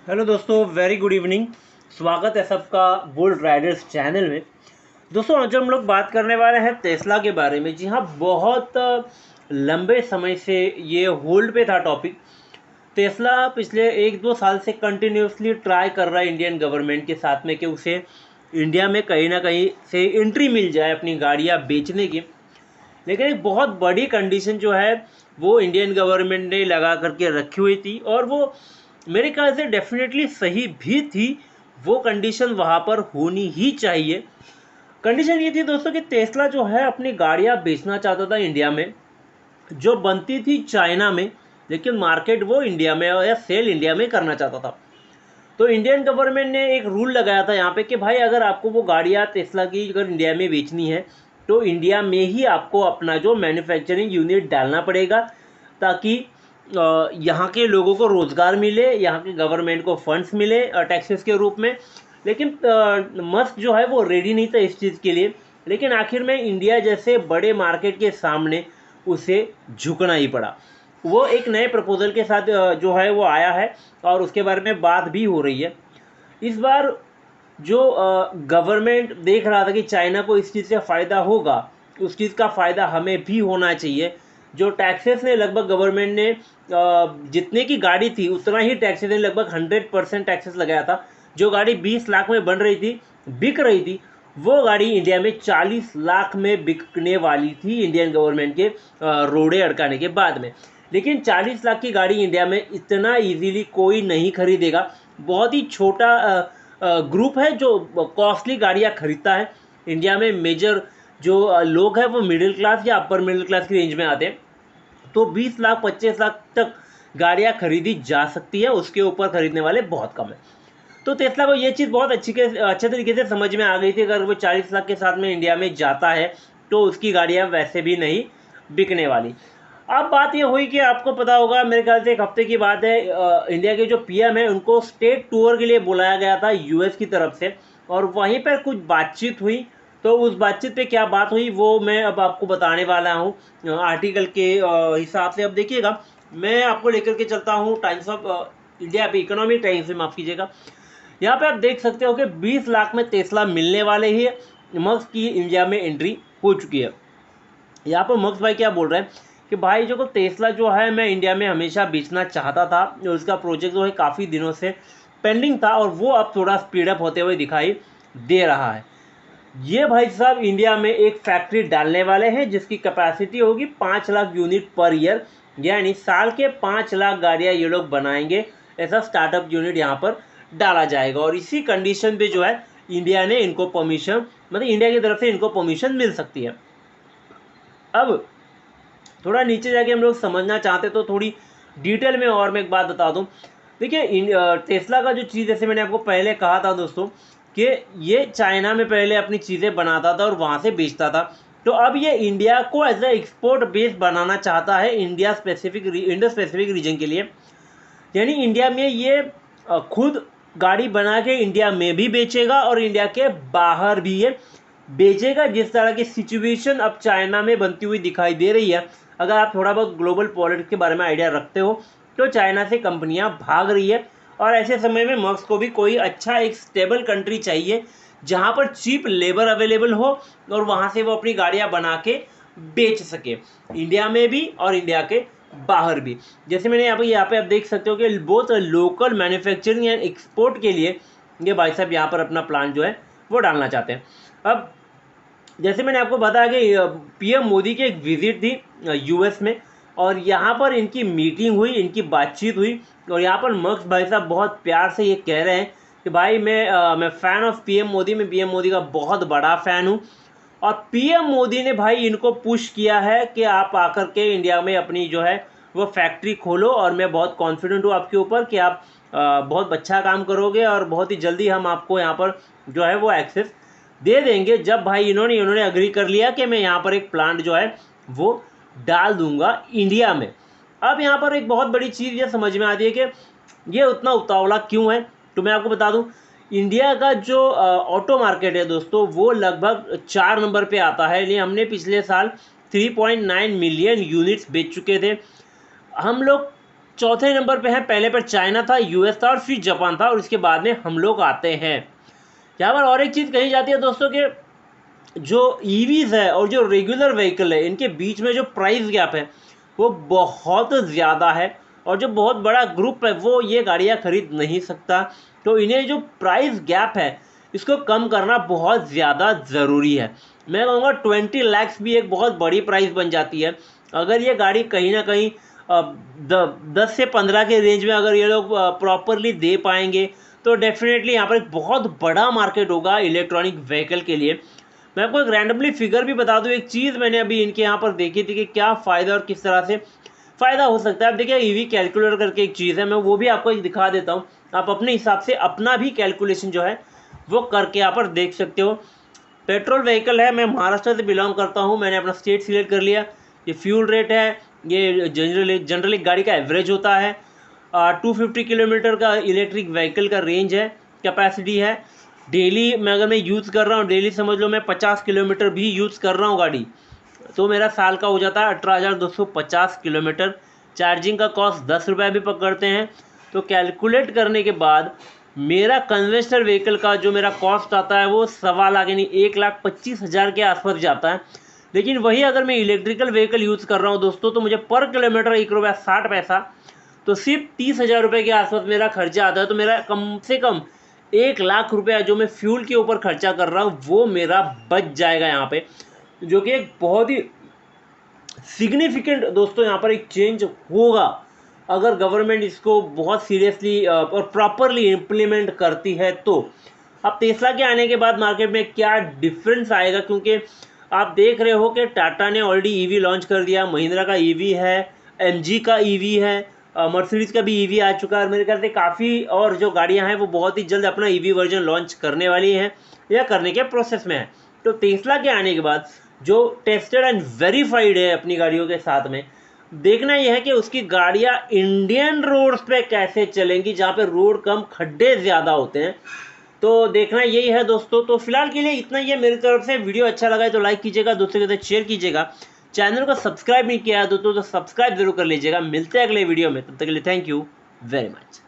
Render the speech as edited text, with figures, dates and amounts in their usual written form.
Hello दोस्तों, very good evening. स्वागत है सबका बुल राइडर्स चैनल में। दोस्तों, आज हम लोग बात करने वाले हैं टेस्ला के बारे में। जी हाँ, बहुत लंबे समय से ये होल्ड पे था टॉपिक। टेस्ला पिछले 1-2 साल से कंटिन्यूसली ट्राई कर रहा है इंडियन गवर्नमेंट के साथ में कि उसे इंडिया में कहीं ना कहीं से एंट्री मिल जाए अपनी गाड़ियाँ बेचने की। लेकिन एक बहुत बड़ी कंडीशन जो है वो इंडियन गवर्नमेंट ने लगा करके रखी हुई थी, और वो मेरे ख्याल से डेफिनेटली सही भी थी। वो कंडीशन वहाँ पर होनी ही चाहिए। कंडीशन ये थी दोस्तों कि टेस्ला जो है अपनी गाड़ियाँ बेचना चाहता था इंडिया में, जो बनती थी चाइना में, लेकिन मार्केट वो इंडिया में या सेल इंडिया में करना चाहता था। तो इंडियन गवर्नमेंट ने एक रूल लगाया था यहाँ पे कि भाई अगर आपको वो गाड़ियाँ टेस्ला की अगर इंडिया में बेचनी है तो इंडिया में ही आपको अपना जो मैन्युफैक्चरिंग यूनिट डालना पड़ेगा, ताकि यहाँ के लोगों को रोज़गार मिले, यहाँ के गवर्नमेंट को फंड्स मिले टैक्सेस के रूप में। लेकिन मस्क जो है वो रेडी नहीं था इस चीज़ के लिए। लेकिन आखिर में इंडिया जैसे बड़े मार्केट के सामने उसे झुकना ही पड़ा। वो एक नए प्रपोजल के साथ जो है वो आया है, और उसके बारे में बात भी हो रही है इस बार। जो गवर्नमेंट देख रहा था कि चाइना को इस चीज़ से फ़ायदा होगा, उस चीज़ का फ़ायदा हमें भी होना चाहिए। जो टैक्सेस ने लगभग गवर्नमेंट ने जितने की गाड़ी थी उतना ही टैक्सेस ने लगभग 100% टैक्सेस लगाया था। जो गाड़ी 20 लाख में बन रही थी, बिक रही थी, वो गाड़ी इंडिया में 40 लाख में बिकने वाली थी इंडियन गवर्नमेंट के रोड़े अड़काने के बाद में। लेकिन 40 लाख की गाड़ी इंडिया में इतना इजीली कोई नहीं खरीदेगा। बहुत ही छोटा ग्रुप है जो कॉस्टली गाड़ियाँ खरीदता है। इंडिया में मेजर जो लोग हैं वो मिडिल क्लास या अपर मिडिल क्लास की रेंज में आते हैं। तो 20 लाख 25 लाख तक गाड़ियाँ खरीदी जा सकती है, उसके ऊपर खरीदने वाले बहुत कम है। तो टेस्ला को ये चीज़ बहुत अच्छे तरीके से समझ में आ गई थी। अगर वो 40 लाख के साथ में इंडिया में जाता है तो उसकी गाड़ियाँ वैसे भी नहीं बिकने वाली। अब बात ये हुई कि आपको पता होगा, मेरे ख्याल से एक हफ्ते की बात है, इंडिया के जो पीएम है उनको स्टेट टूर के लिए बुलाया गया था यूएस की तरफ से, और वहीं पर कुछ बातचीत हुई। तो उस बातचीत पे क्या बात हुई वो मैं अब आपको बताने वाला हूँ आर्टिकल के हिसाब से। अब देखिएगा, मैं आपको लेकर के चलता हूँ टाइम्स ऑफ इंडिया पे, इकोनॉमिक टाइम्स में, माफ़ कीजिएगा। यहाँ पे आप देख सकते हो कि 20 लाख में टेस्ला मिलने वाले ही मक्स की इंडिया में एंट्री हो चुकी है। यहाँ पर मक्स भाई क्या बोल रहे हैं कि भाई जो को टेस्ला जो है मैं इंडिया में हमेशा बेचना चाहता था, और उसका प्रोजेक्ट जो है काफ़ी दिनों से पेंडिंग था, और वो अब थोड़ा स्पीडअप होते हुए दिखाई दे रहा है। ये भाई साहब इंडिया में एक फैक्ट्री डालने वाले हैं जिसकी कैपेसिटी होगी 5 लाख यूनिट पर ईयर, यानी साल के 5 लाख गाड़ियाँ ये लोग बनाएंगे। ऐसा स्टार्टअप यूनिट यहाँ पर डाला जाएगा, और इसी कंडीशन पे जो है इंडिया ने इनको परमिशन, मतलब इंडिया की तरफ से इनको परमिशन मिल सकती है। अब थोड़ा नीचे जाके हम लोग समझना चाहते तो थोड़ी डिटेल में और मैं एक बात बता दूं। देखिए, टेस्ला का जो चीज़, जैसे मैंने आपको पहले कहा था दोस्तों कि ये चाइना में पहले अपनी चीज़ें बनाता था और वहाँ से बेचता था। तो अब ये इंडिया को एज ए एक्सपोर्ट बेस बनाना चाहता है, इंडिया स्पेसिफिक रीजन के लिए। यानी इंडिया में ये खुद गाड़ी बना के इंडिया में भी बेचेगा और इंडिया के बाहर भी ये बेचेगा। जिस तरह की सिचुएशन अब चाइना में बनती हुई दिखाई दे रही है, अगर आप थोड़ा बहुत ग्लोबल पॉलिटिक्स के बारे में आइडिया रखते हो, तो चाइना से कंपनियां भाग रही है। और ऐसे समय में मक्स को भी कोई अच्छा एक स्टेबल कंट्री चाहिए जहां पर चीप लेबर अवेलेबल हो, और वहां से वो अपनी गाड़ियां बना के बेच सके, इंडिया में भी और इंडिया के बाहर भी। जैसे मैंने यहाँ पे आप देख सकते हो कि बहुत लोकल मैन्युफैक्चरिंग एंड एक्सपोर्ट के लिए ये भाई साहब यहाँ पर अपना प्लान जो है वो डालना चाहते हैं। अब जैसे मैंने आपको बताया कि पीएम मोदी की एक विजिट थी यूएस में, और यहाँ पर इनकी मीटिंग हुई, इनकी बातचीत हुई, और यहाँ पर मक्स भाई साहब बहुत प्यार से ये कह रहे हैं कि भाई मैं फ़ैन ऑफ पीएम मोदी, मैं पीएम मोदी का बहुत बड़ा फ़ैन हूँ। और पीएम मोदी ने भाई इनको पुश किया है कि आप आकर के इंडिया में अपनी जो है वो फैक्ट्री खोलो, और मैं बहुत कॉन्फिडेंट हूँ आपके ऊपर कि आप बहुत अच्छा काम करोगे, और बहुत ही जल्दी हम आपको यहाँ पर जो है वो एक्सेस दे देंगे। जब भाई इन्होंने अग्री कर लिया कि मैं यहाँ पर एक प्लांट जो है वो डाल दूंगा इंडिया में। अब यहाँ पर एक बहुत बड़ी चीज़ ये समझ में आती है कि ये उतना उतावला क्यों है। तो मैं आपको बता दूं, इंडिया का जो ऑटो मार्केट है दोस्तों, वो लगभग 4 नंबर पे आता है। इसलिए हमने पिछले साल 3.9 मिलियन यूनिट्स बेच चुके थे। हम लोग चौथे नंबर पे है, पहले पर चाइना था, यूएस था और फिर जापान था और इसके बाद में हम लोग आते हैं। यहाँ पर और एक चीज़ कही जाती है दोस्तों कि जो ईवीज़ है और जो रेगुलर व्हीकल है इनके बीच में जो प्राइस गैप है वो बहुत ज़्यादा है और जो बहुत बड़ा ग्रुप है वो ये गाड़ियाँ खरीद नहीं सकता। तो इन्हें जो प्राइस गैप है इसको कम करना बहुत ज़्यादा ज़रूरी है। मैं कहूँगा 20 लाख भी एक बहुत बड़ी प्राइस बन जाती है। अगर ये गाड़ी कहीं ना कहीं 10 से 15 के रेंज में अगर ये लोग प्रॉपरली दे पाएंगे तो डेफिनेटली यहाँ पर एक बहुत बड़ा मार्केट होगा इलेक्ट्रॉनिक व्हीकल के लिए। मैं आपको एक रैंडमली फिगर भी बता दूं, एक चीज़ मैंने अभी इनके यहाँ पर देखी थी कि क्या फ़ायदा और किस तरह से फ़ायदा हो सकता है। आप देखिए ईवी कैलकुलेटर करके एक चीज़ है, मैं वो भी आपको एक दिखा देता हूँ। आप अपने हिसाब से अपना भी कैलकुलेशन जो है वो करके यहाँ पर देख सकते हो। पेट्रोल व्हीकल है, मैं महाराष्ट्र से बिलोंग करता हूँ, मैंने अपना स्टेट सिलेक्ट कर लिया। ये फ्यूल रेट है, ये जनरली गाड़ी का एवरेज होता है। 250 किलोमीटर का इलेक्ट्रिक व्हीकल का रेंज है, कैपेसिटी है। डेली मैं अगर मैं यूज़ कर रहा हूँ, डेली समझ लो मैं 50 किलोमीटर भी यूज़ कर रहा हूँ गाड़ी, तो मेरा साल का हो जाता है 18,250 किलोमीटर। चार्जिंग का कॉस्ट 10 रुपये भी पकड़ते हैं। तो कैलकुलेट करने के बाद मेरा कन्वेंशनल व्हीकल का जो मेरा कॉस्ट आता है वो 1.25 लाख यानी 1,25,000 के आसपास जाता है। लेकिन वही अगर मैं इलेक्ट्रिकल व्हीकल यूज़ कर रहा हूँ दोस्तों तो मुझे पर किलोमीटर 1.60 रुपया, तो सिर्फ 30,000 रुपये के आसपास मेरा खर्चा आता है। तो मेरा कम से कम 1 लाख रुपया जो मैं फ्यूल के ऊपर खर्चा कर रहा हूँ वो मेरा बच जाएगा यहाँ पे, जो कि एक बहुत ही सिग्निफिकेंट दोस्तों यहाँ पर एक चेंज होगा अगर गवर्नमेंट इसको बहुत सीरियसली और प्रॉपरली इम्प्लीमेंट करती है तो। अब टेस्ला के आने के बाद मार्केट में क्या डिफरेंस आएगा, क्योंकि आप देख रहे हो कि टाटा ने ऑलरेडी ईवी लॉन्च कर दिया, महिंद्रा का ईवी है, एमजी का ईवी है, मर्सिडीज़ का भी ईवी आ चुका है और मेरे ख्याल से काफ़ी और जो गाड़ियां हैं वो बहुत ही जल्द अपना ईवी वर्जन लॉन्च करने वाली हैं या करने के प्रोसेस में है। तो टेस्ला के आने के बाद जो टेस्टेड एंड वेरीफाइड है अपनी गाड़ियों के साथ में, देखना यह है कि उसकी गाड़ियां इंडियन रोड्स पे कैसे चलेंगी जहाँ पे रोड कम खड्डे ज़्यादा होते हैं। तो देखना यही है दोस्तों। तो फिलहाल के लिए इतना ही है मेरी तरफ से। वीडियो अच्छा लगा है तो लाइक कीजिएगा, दूसरे के साथ शेयर कीजिएगा। चैनल को सब्सक्राइब नहीं किया है दोस्तों तो सब्सक्राइब जरूर कर लीजिएगा। मिलते हैं अगले वीडियो में, तब तक के लिए थैंक यू वेरी मच।